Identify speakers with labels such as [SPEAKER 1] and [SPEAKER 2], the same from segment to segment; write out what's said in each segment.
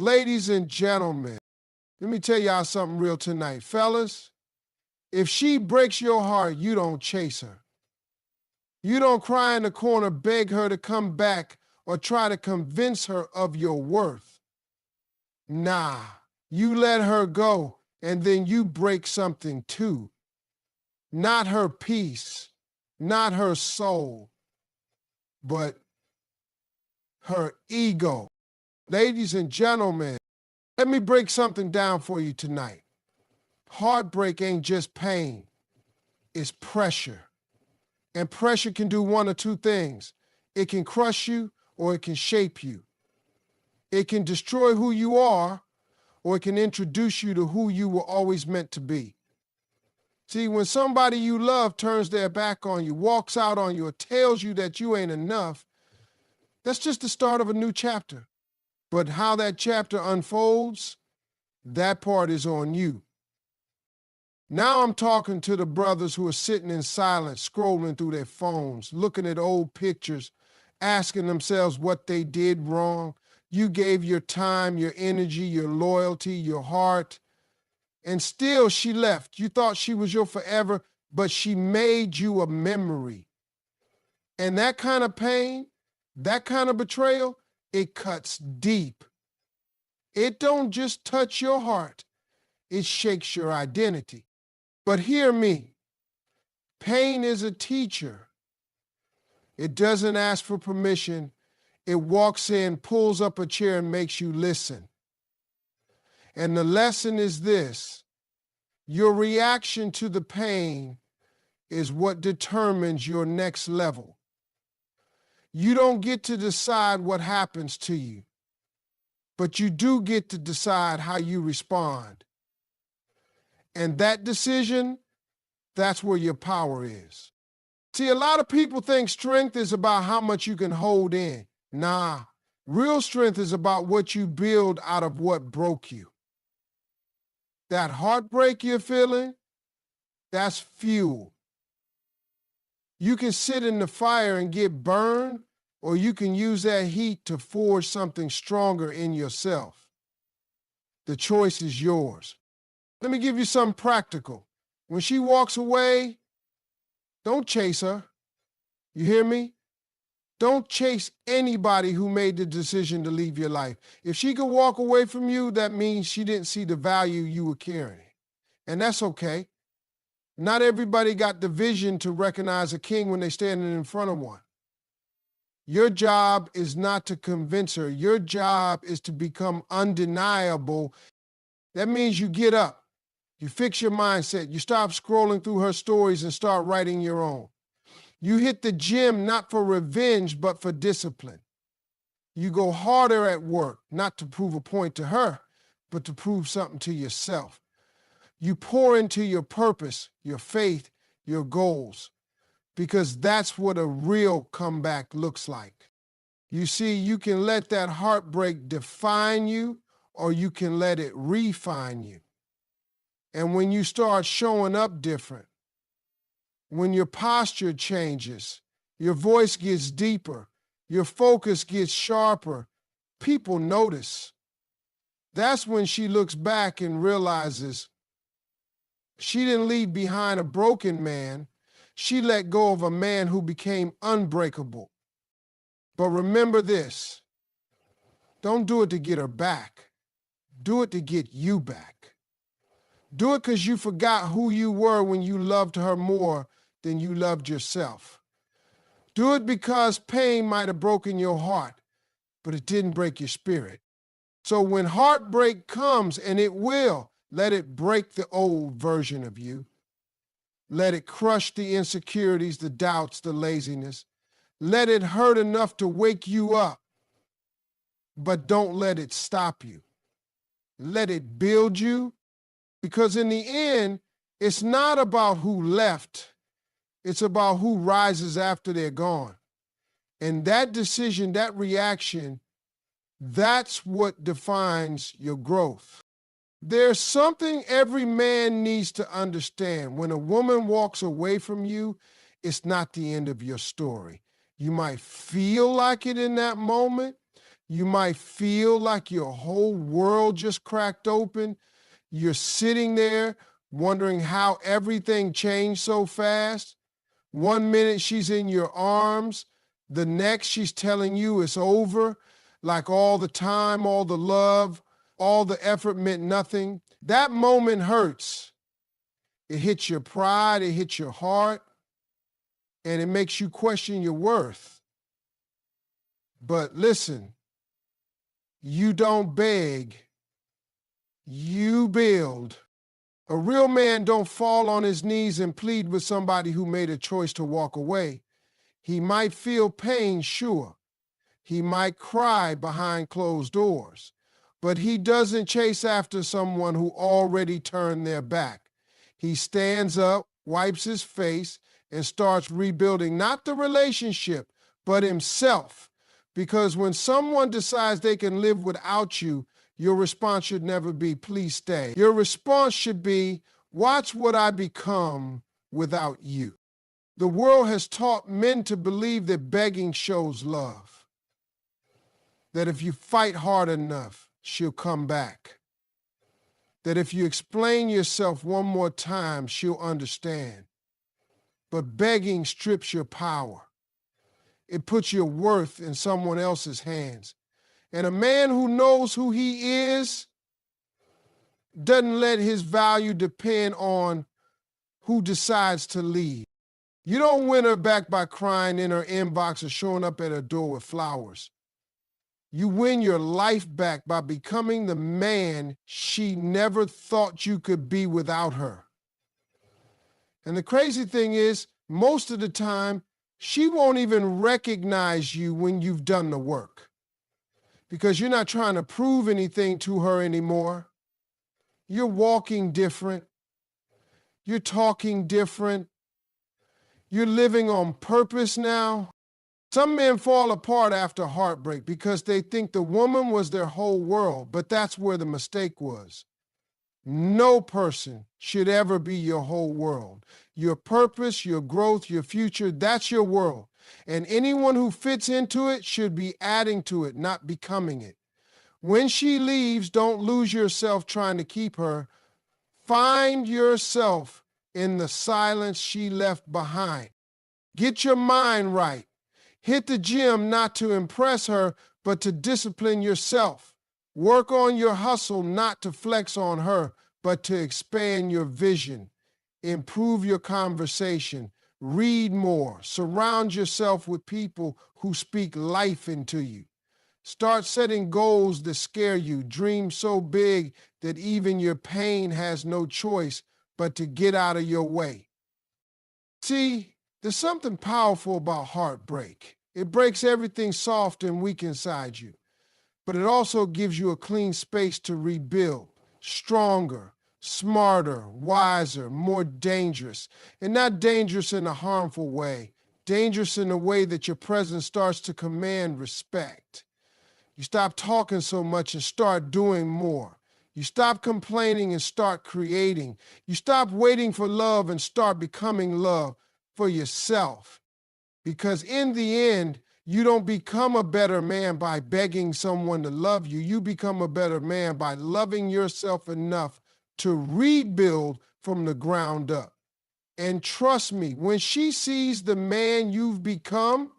[SPEAKER 1] Ladies and gentlemen, let me tell y'all something real tonight. Fellas, if she breaks your heart, you don't chase her. You don't cry in the corner, beg her to come back, or try to convince her of your worth. Nah, you let her go, and then you break something too. Not her peace, not her soul, but her ego. Ladies and gentlemen, let me break something down for you tonight. Heartbreak ain't just pain, it's pressure. And pressure can do one or two things. It can crush you or it can shape you. It can destroy who you are or it can introduce you to who you were always meant to be. See, when somebody you love turns their back on you, walks out on you, or tells you that you ain't enough, that's just the start of a new chapter. But how that chapter unfolds, that part is on you. Now I'm talking to the brothers who are sitting in silence, scrolling through their phones, looking at old pictures, asking themselves what they did wrong. You gave your time, your energy, your loyalty, your heart, and still she left. You thought she was your forever, but she made you a memory. And that kind of pain, that kind of betrayal, it cuts deep. It don't just touch your heart, it shakes your identity. But hear me, pain is a teacher. It doesn't ask for permission. It walks in, pulls up a chair, and makes you listen. And the lesson is this: your reaction to the pain is what determines your next level. You don't get to decide what happens to you, but you do get to decide how you respond. And that decision, that's where your power is. See, a lot of people think strength is about how much you can hold in. Nah, real strength is about what you build out of what broke you. That heartbreak you're feeling, that's fuel. You can sit in the fire and get burned, or you can use that heat to forge something stronger in yourself. The choice is yours. Let me give you something practical. When she walks away, don't chase her. You hear me? Don't chase anybody who made the decision to leave your life. If she could walk away from you, that means she didn't see the value you were carrying. And that's okay. Not everybody got the vision to recognize a king when they're standing in front of one. Your job is not to convince her. Your job is to become undeniable. That means you get up. You fix your mindset. You stop scrolling through her stories and start writing your own. You hit the gym not for revenge, but for discipline. You go harder at work, not to prove a point to her, but to prove something to yourself. You pour into your purpose, your faith, your goals, because that's what a real comeback looks like. You see, you can let that heartbreak define you, or you can let it refine you. And when you start showing up different, when your posture changes, your voice gets deeper, your focus gets sharper, people notice. That's when she looks back and realizes she didn't leave behind a broken man. She let go of a man who became unbreakable. But remember this, don't do it to get her back. Do it to get you back. Do it because you forgot who you were when you loved her more than you loved yourself. Do it because pain might have broken your heart, but it didn't break your spirit. So when heartbreak comes, and it will, let it break the old version of you. Let it crush the insecurities, the doubts, the laziness. Let it hurt enough to wake you up, but don't let it stop you. Let it build you. Because in the end, it's not about who left. It's about who rises after they're gone. And that decision, that reaction, that's what defines your growth. There's something every man needs to understand. When a woman walks away from you, it's not the end of your story. You might feel like it in that moment. You might feel like your whole world just cracked open. You're sitting there wondering how everything changed so fast. One minute she's in your arms, the next she's telling you it's over, like all the time, all the love, all the effort meant nothing. That moment hurts. It hits your pride, it hits your heart, and it makes you question your worth. But listen, you don't beg, you build. A real man don't fall on his knees and plead with somebody who made a choice to walk away. He might feel pain, sure. He might cry behind closed doors. But he doesn't chase after someone who already turned their back. He stands up, wipes his face, and starts rebuilding not the relationship, but himself. Because when someone decides they can live without you, your response should never be, please stay. Your response should be, watch what I become without you. The world has taught men to believe that begging shows love, that if you fight hard enough, she'll come back, that if you explain yourself one more time, she'll understand. But begging strips your power. It puts your worth in someone else's hands. And a man who knows who he is doesn't let his value depend on who decides to leave. You don't win her back by crying in her inbox or showing up at her door with flowers. You win your life back by becoming the man she never thought you could be without her. And the crazy thing is, most of the time, she won't even recognize you when you've done the work, because you're not trying to prove anything to her anymore. You're walking different. You're talking different. You're living on purpose now. Some men fall apart after heartbreak because they think the woman was their whole world, but that's where the mistake was. No person should ever be your whole world. Your purpose, your growth, your future, that's your world. And anyone who fits into it should be adding to it, not becoming it. When she leaves, don't lose yourself trying to keep her. Find yourself in the silence she left behind. Get your mind right. Hit the gym not to impress her, but to discipline yourself. Work on your hustle not to flex on her, but to expand your vision. Improve your conversation. Read more. Surround yourself with people who speak life into you. Start setting goals that scare you. Dream so big that even your pain has no choice but to get out of your way. See, there's something powerful about heartbreak. It breaks everything soft and weak inside you, but it also gives you a clean space to rebuild, stronger, smarter, wiser, more dangerous, and not dangerous in a harmful way, dangerous in a way that your presence starts to command respect. You stop talking so much and start doing more. You stop complaining and start creating. You stop waiting for love and start becoming love for yourself. Because in the end, you don't become a better man by begging someone to love you. You become a better man by loving yourself enough to rebuild from the ground up. And trust me, when she sees the man you've become,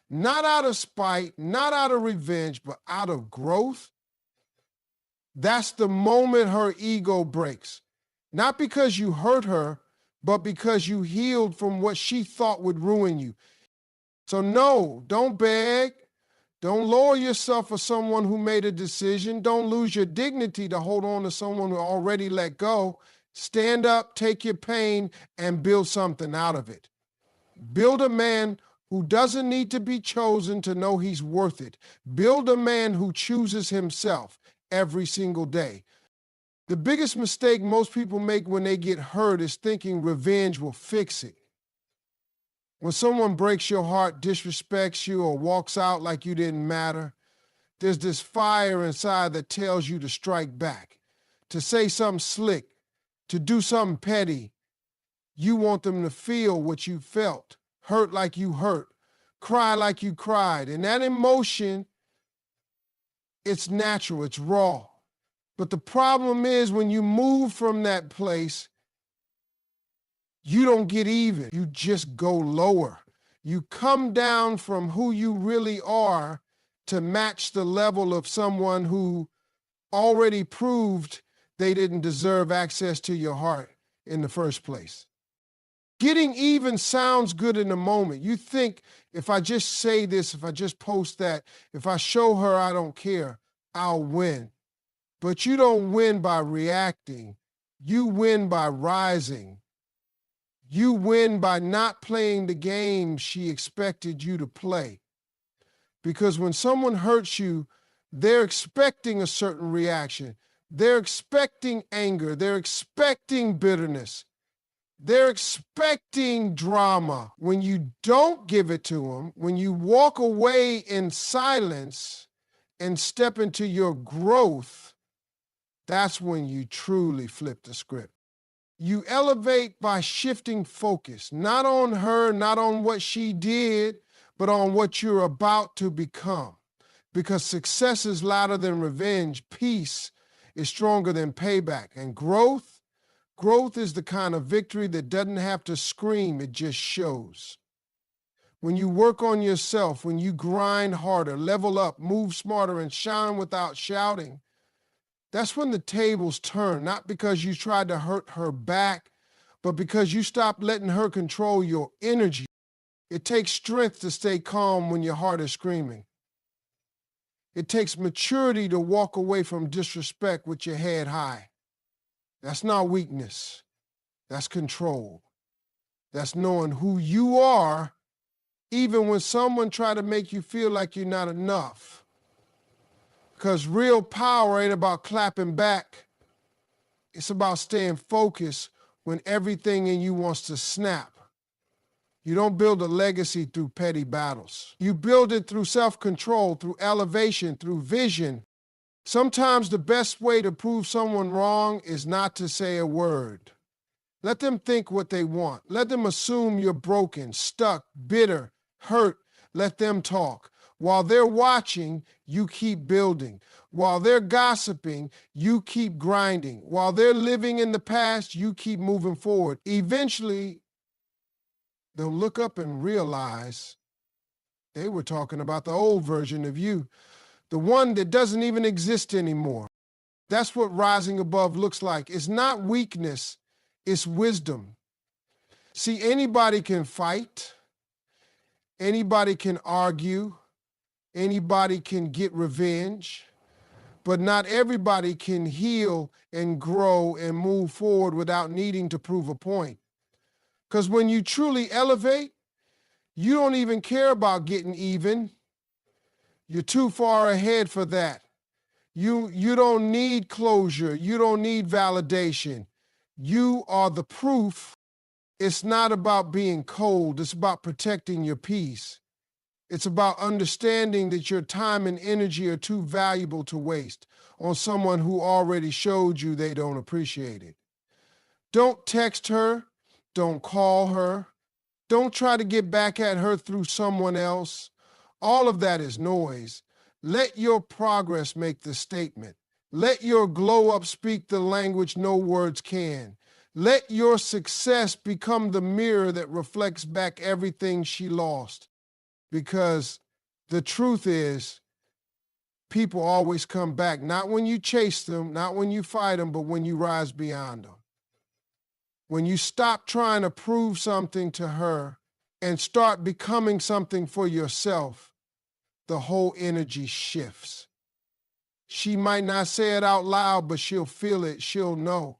[SPEAKER 1] not out of spite, not out of revenge, but out of growth, that's the moment her ego breaks. Not because you hurt her, but because you healed from what she thought would ruin you. So no, don't beg. Don't lower yourself for someone who made a decision. Don't lose your dignity to hold on to someone who already let go. Stand up, take your pain, and build something out of it. Build a man who doesn't need to be chosen to know he's worth it. Build a man who chooses himself every single day. The biggest mistake most people make when they get hurt is thinking revenge will fix it. When someone breaks your heart, disrespects you, or walks out like you didn't matter, there's this fire inside that tells you to strike back, to say something slick, to do something petty. You want them to feel what you felt, hurt like you hurt, cry like you cried. And that emotion It's natural, it's raw. But the problem is when you move from that place, you don't get even. You just go lower. You come down from who you really are to match the level of someone who already proved they didn't deserve access to your heart in the first place. Getting even sounds good in the moment. You think, if I just say this, if I just post that, if I show her I don't care, I'll win. But you don't win by reacting. You win by rising. You win by not playing the game she expected you to play. Because when someone hurts you, they're expecting a certain reaction. They're expecting anger. They're expecting bitterness. They're expecting drama. When you don't give it to them, when you walk away in silence and step into your growth, that's when you truly flip the script. You elevate by shifting focus, not on her, not on what she did, but on what you're about to become. Because success is louder than revenge. Peace is stronger than payback. And growth is the kind of victory that doesn't have to scream, it just shows. When you work on yourself, when you grind harder, level up, move smarter, and shine without shouting, that's when the tables turn, not because you tried to hurt her back, but because you stopped letting her control your energy. It takes strength to stay calm when your heart is screaming. It takes maturity to walk away from disrespect with your head high. That's not weakness. That's control. That's knowing who you are, even when someone tries to make you feel like you're not enough. Because real power ain't about clapping back. It's about staying focused when everything in you wants to snap. You don't build a legacy through petty battles. You build it through self-control, through elevation, through vision. Sometimes the best way to prove someone wrong is not to say a word. Let them think what they want. Let them assume you're broken, stuck, bitter, hurt. Let them talk. While they're watching, you keep building. While they're gossiping, you keep grinding. While they're living in the past, you keep moving forward. Eventually, they'll look up and realize they were talking about the old version of you, the one that doesn't even exist anymore. That's what rising above looks like. It's not weakness, it's wisdom. See, anybody can fight, anybody can argue, anybody can get revenge, but not everybody can heal and grow and move forward without needing to prove a point. Because when you truly elevate, you don't even care about getting even. You're too far ahead for that. You don't need closure. You don't need validation. You are the proof. It's not about being cold. It's about protecting your peace. It's about understanding that your time and energy are too valuable to waste on someone who already showed you they don't appreciate it. Don't text her. Don't call her. Don't try to get back at her through someone else. All of that is noise. Let your progress make the statement. Let your glow up speak the language no words can. Let your success become the mirror that reflects back everything she lost. Because the truth is, people always come back, not when you chase them, not when you fight them, but when you rise beyond them. When you stop trying to prove something to her and start becoming something for yourself, the whole energy shifts. She might not say it out loud, but she'll feel it, she'll know.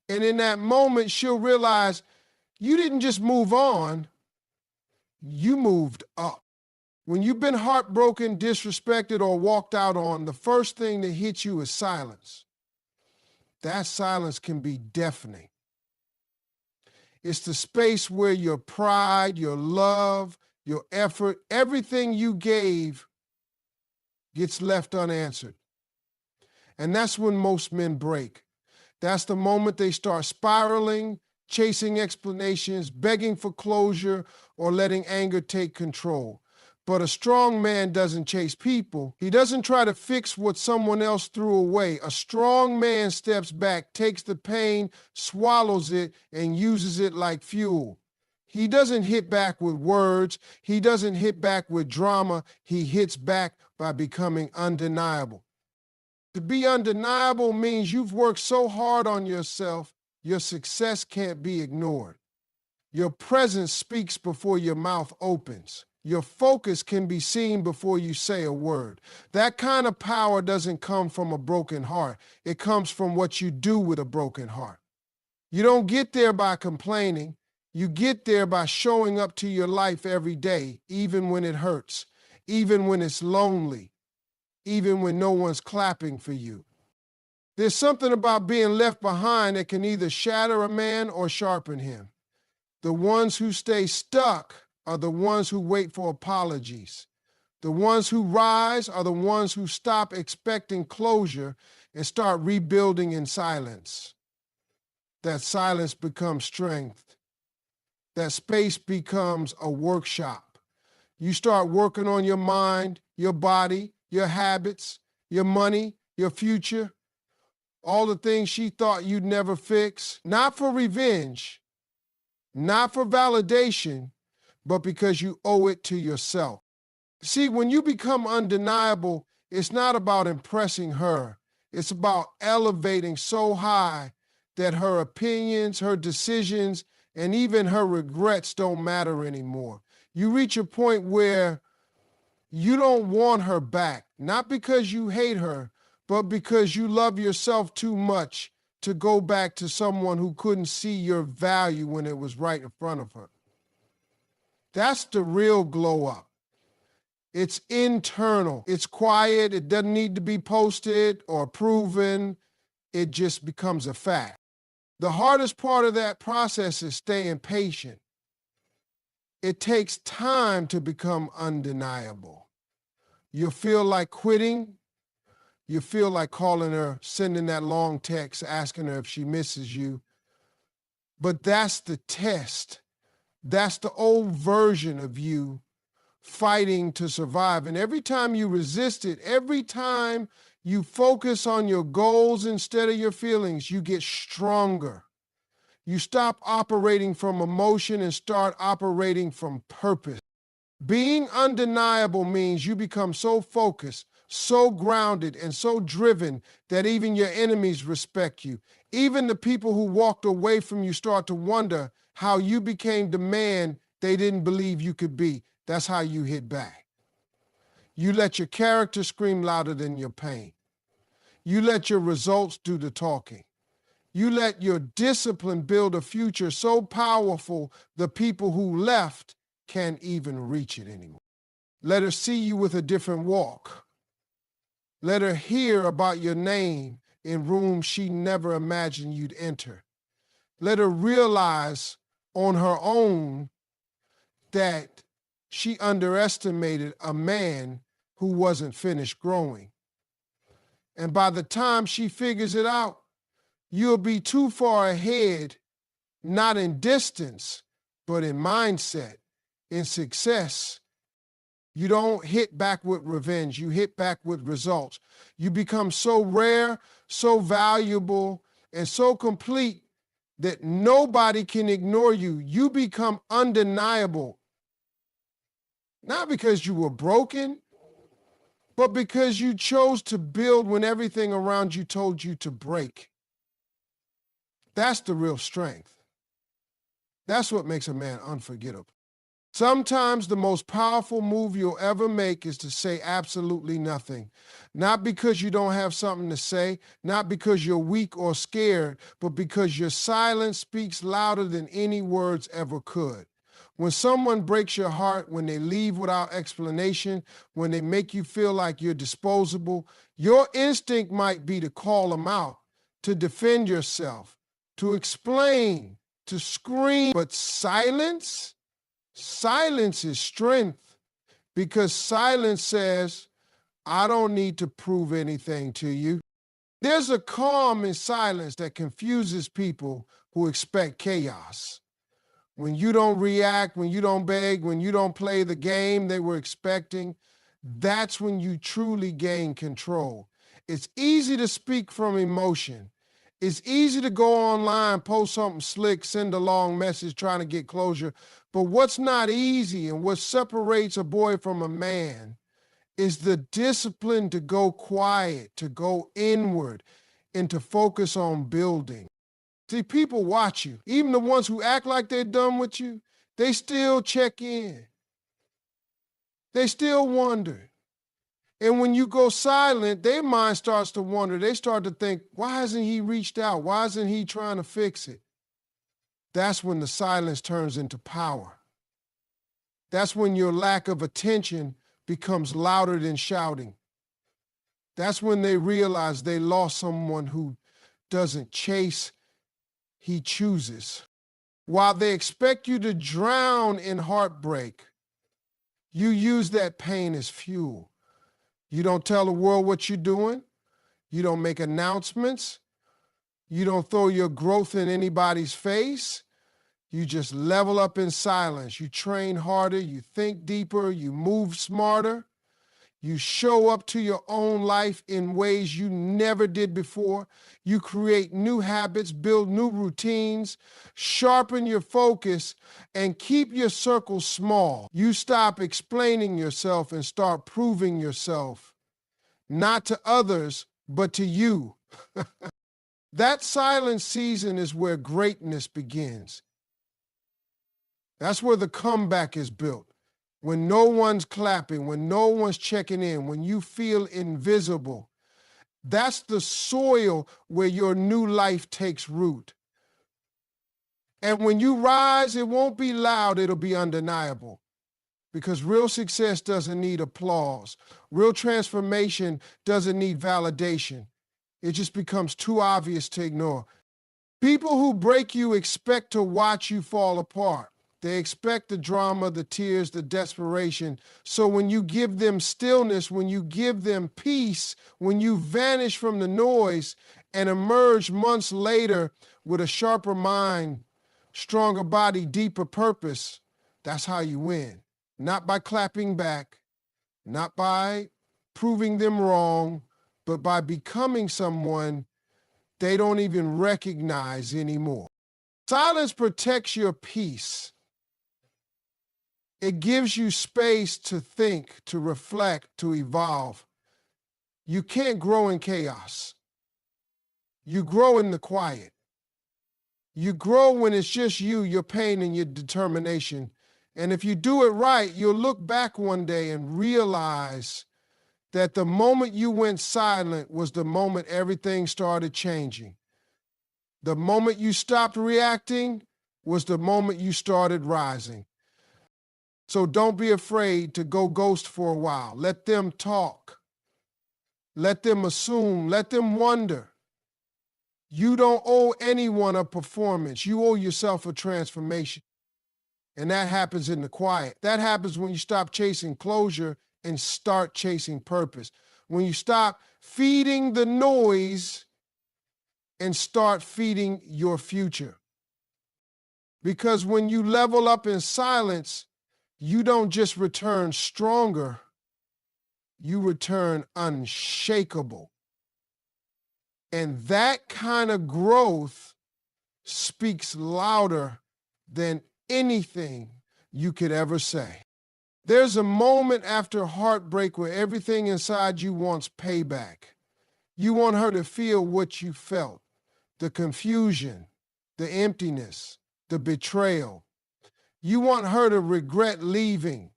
[SPEAKER 1] And in that moment, she'll realize you didn't just move on, you moved up. When you've been heartbroken, disrespected, or walked out on, the first thing that hits you is silence. That silence can be deafening. It's the space where your pride, your love, your effort, everything you gave gets left unanswered. And that's when most men break. That's the moment they start spiraling, chasing explanations, begging for closure, or letting anger take control. But a strong man doesn't chase people. He doesn't try to fix what someone else threw away. A strong man steps back, takes the pain, swallows it, and uses it like fuel. He doesn't hit back with words. He doesn't hit back with drama. He hits back by becoming undeniable. To be undeniable means you've worked so hard on yourself, your success can't be ignored. Your presence speaks before your mouth opens. Your focus can be seen before you say a word. That kind of power doesn't come from a broken heart. It comes from what you do with a broken heart. You don't get there by complaining. You get there by showing up to your life every day, even when it hurts, even when it's lonely, even when no one's clapping for you. There's something about being left behind that can either shatter a man or sharpen him. The ones who stay stuck are the ones who wait for apologies. The ones who rise are the ones who stop expecting closure and start rebuilding in silence. That silence becomes strength. That space becomes a workshop. You start working on your mind, your body, your habits, your money, your future, all the things she thought you'd never fix, not for revenge, not for validation, but because you owe it to yourself. See, when you become undeniable, it's not about impressing her. It's about elevating so high that her opinions, her decisions, and even her regrets don't matter anymore. You reach a point where you don't want her back, not because you hate her, but because you love yourself too much to go back to someone who couldn't see your value when it was right in front of her. That's the real glow up. It's internal. It's quiet. It doesn't need to be posted or proven. It just becomes a fact. The hardest part of that process is staying patient. It takes time to become undeniable. You feel like quitting. You feel like calling her, sending that long text, asking her if she misses you. But that's the test. That's the old version of you fighting to survive. And every time you resist it, every time you focus on your goals instead of your feelings, you get stronger. You stop operating from emotion and start operating from purpose. Being undeniable means you become so focused, so grounded, and so driven that even your enemies respect you. Even the people who walked away from you start to wonder how you became the man they didn't believe you could be. That's how you hit back. You let your character scream louder than your pain. You let your results do the talking. You let your discipline build a future so powerful the people who left can't even reach it anymore. Let her see you with a different walk. Let her hear about your name in rooms she never imagined you'd enter. Let her realize on her own that she underestimated a man who wasn't finished growing. And by the time she figures it out, you'll be too far ahead, not in distance, but in mindset, in success. You don't hit back with revenge. You hit back with results. You become so rare, so valuable, and so complete that nobody can ignore you. You become undeniable. Not because you were broken, but because you chose to build when everything around you told you to break. That's the real strength. That's what makes a man unforgettable. Sometimes the most powerful move you'll ever make is to say absolutely nothing. Not because you don't have something to say, not because you're weak or scared, but because your silence speaks louder than any words ever could. When someone breaks your heart, when they leave without explanation, when they make you feel like you're disposable, your instinct might be to call them out, to defend yourself, to explain, to scream. But silence is strength, because silence says, I don't need to prove anything to you. There's a calm in silence that confuses people who expect chaos. When you don't react, when you don't beg, when you don't play the game they were expecting, that's when you truly gain control. It's easy to speak from emotion. It's easy to go online, post something slick, send a long message trying to get closure. But what's not easy and what separates a boy from a man is the discipline to go quiet, to go inward, and to focus on building. See, people watch you. Even the ones who act like they're done with you, they still check in. They still wonder. And when you go silent, their mind starts to wonder. They start to think, why hasn't he reached out? Why isn't he trying to fix it? That's when the silence turns into power. That's when your lack of attention becomes louder than shouting. That's when they realize they lost someone who doesn't chase, he chooses. While they expect you to drown in heartbreak, you use that pain as fuel. You don't tell the world what you're doing. You don't make announcements. You don't throw your growth in anybody's face. You just level up in silence. You train harder. You think deeper. You move smarter. You show up to your own life in ways you never did before. You create new habits, build new routines, sharpen your focus, and keep your circle small. You stop explaining yourself and start proving yourself, not to others, but to you. That silent season is where greatness begins. That's where the comeback is built. When no one's clapping, when no one's checking in, when you feel invisible, that's the soil where your new life takes root. And when you rise, it won't be loud, it'll be undeniable. Because real success doesn't need applause. Real transformation doesn't need validation. It just becomes too obvious to ignore. People who break you expect to watch you fall apart. They expect the drama, the tears, the desperation. So when you give them stillness, when you give them peace, when you vanish from the noise and emerge months later with a sharper mind, stronger body, deeper purpose, that's how you win. Not by clapping back, not by proving them wrong, but by becoming someone they don't even recognize anymore. Silence protects your peace. It gives you space to think, to reflect, to evolve. You can't grow in chaos. You grow in the quiet. You grow when it's just you, your pain, and your determination. And if you do it right, you'll look back one day and realize that the moment you went silent was the moment everything started changing. The moment you stopped reacting was the moment you started rising. So don't be afraid to go ghost for a while. Let them talk. Let them assume. Let them wonder. You don't owe anyone a performance. You owe yourself a transformation. And that happens in the quiet. That happens when you stop chasing closure and start chasing purpose. When you stop feeding the noise and start feeding your future. Because when you level up in silence, you don't just return stronger, you return unshakable. And that kind of growth speaks louder than anything you could ever say. There's a moment after heartbreak where everything inside you wants payback. You want her to feel what you felt, the confusion, the emptiness, the betrayal. You want her to regret leaving.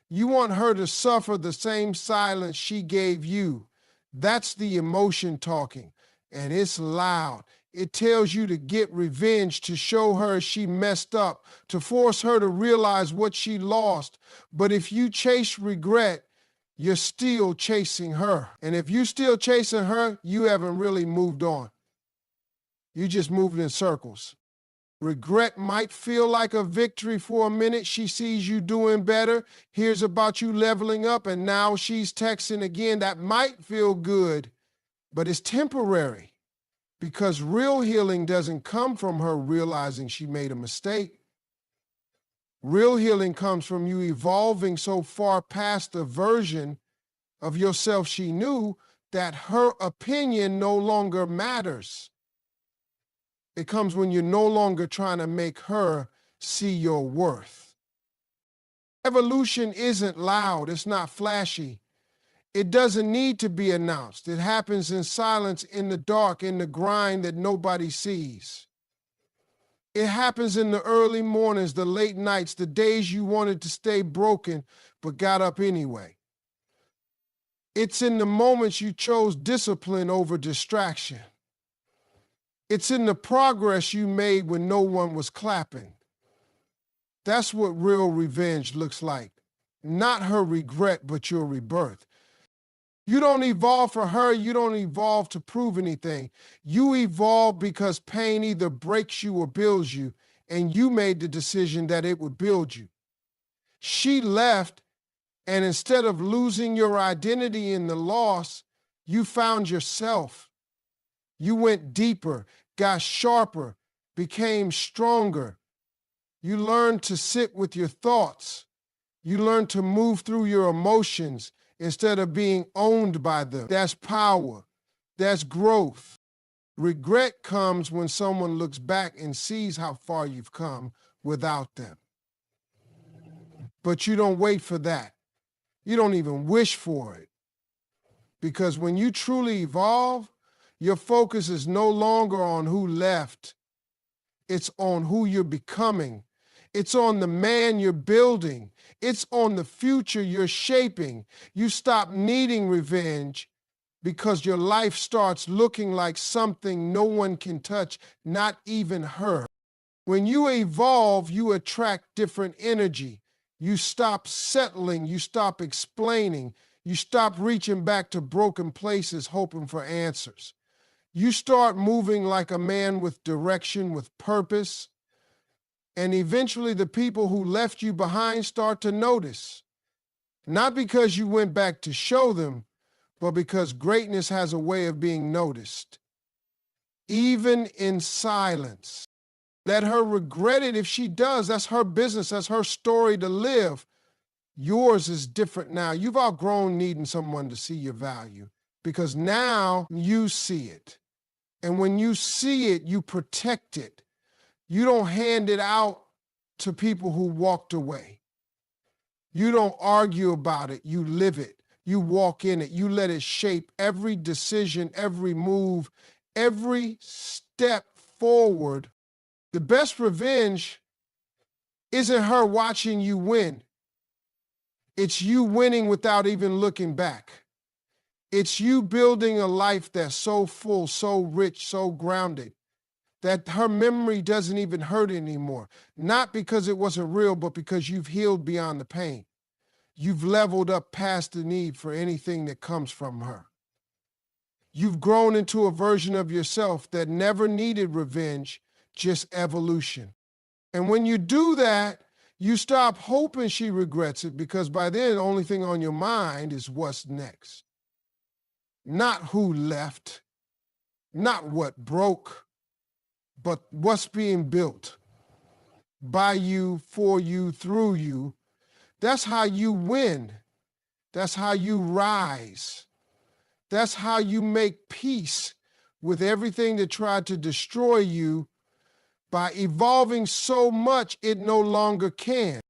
[SPEAKER 1] You want her to suffer the same silence she gave you. That's the emotion talking, and it's loud. It tells you to get revenge, to show her she messed up, to force her to realize what she lost. But if you chase regret, you're still chasing her. And if you're still chasing her, you haven't really moved on. You just moved in circles. Regret might feel like a victory for a minute. She sees you doing better, hears about you leveling up, and now she's texting again. That might feel good, but it's temporary because real healing doesn't come from her realizing she made a mistake. Real healing comes from you evolving so far past the version of yourself she knew that her opinion no longer matters. It comes when you're no longer trying to make her see your worth. Evolution isn't loud, it's not flashy. It doesn't need to be announced. It happens in silence, in the dark, in the grind that nobody sees. It happens in the early mornings, the late nights, the days you wanted to stay broken but got up anyway. It's in the moments you chose discipline over distraction. It's in the progress you made when no one was clapping. That's what real revenge looks like. Not her regret, but your rebirth. You don't evolve for her, you don't evolve to prove anything. You evolve because pain either breaks you or builds you, and you made the decision that it would build you. She left, and instead of losing your identity in the loss, you found yourself. You went deeper, got sharper, became stronger. You learned to sit with your thoughts. You learned to move through your emotions instead of being owned by them. That's power. That's growth. Regret comes when someone looks back and sees how far you've come without them. But you don't wait for that. You don't even wish for it. Because when you truly evolve, your focus is no longer on who left. It's on who you're becoming. It's on the man you're building. It's on the future you're shaping. You stop needing revenge because your life starts looking like something no one can touch, not even her. When you evolve, you attract different energy. You stop settling. You stop explaining. You stop reaching back to broken places hoping for answers. You start moving like a man with direction, with purpose. And eventually the people who left you behind start to notice. Not because you went back to show them, but because greatness has a way of being noticed. Even in silence. Let her regret it if she does. That's her business. That's her story to live. Yours is different now. You've outgrown needing someone to see your value because now you see it. And when you see it, you protect it. You don't hand it out to people who walked away. You don't argue about it. You live it. You walk in it. You let it shape every decision, every move, every step forward. The best revenge isn't her watching you win. It's you winning without even looking back. It's you building a life that's so full, so rich, so grounded, that her memory doesn't even hurt anymore. Not because it wasn't real, but because you've healed beyond the pain. You've leveled up past the need for anything that comes from her. You've grown into a version of yourself that never needed revenge, just evolution. And when you do that, you stop hoping she regrets it because by then the only thing on your mind is what's next. Not who left, not what broke, but what's being built by you, for you, through you. That's how you win. That's how you rise. That's how you make peace with everything that tried to destroy you by evolving so much it no longer can.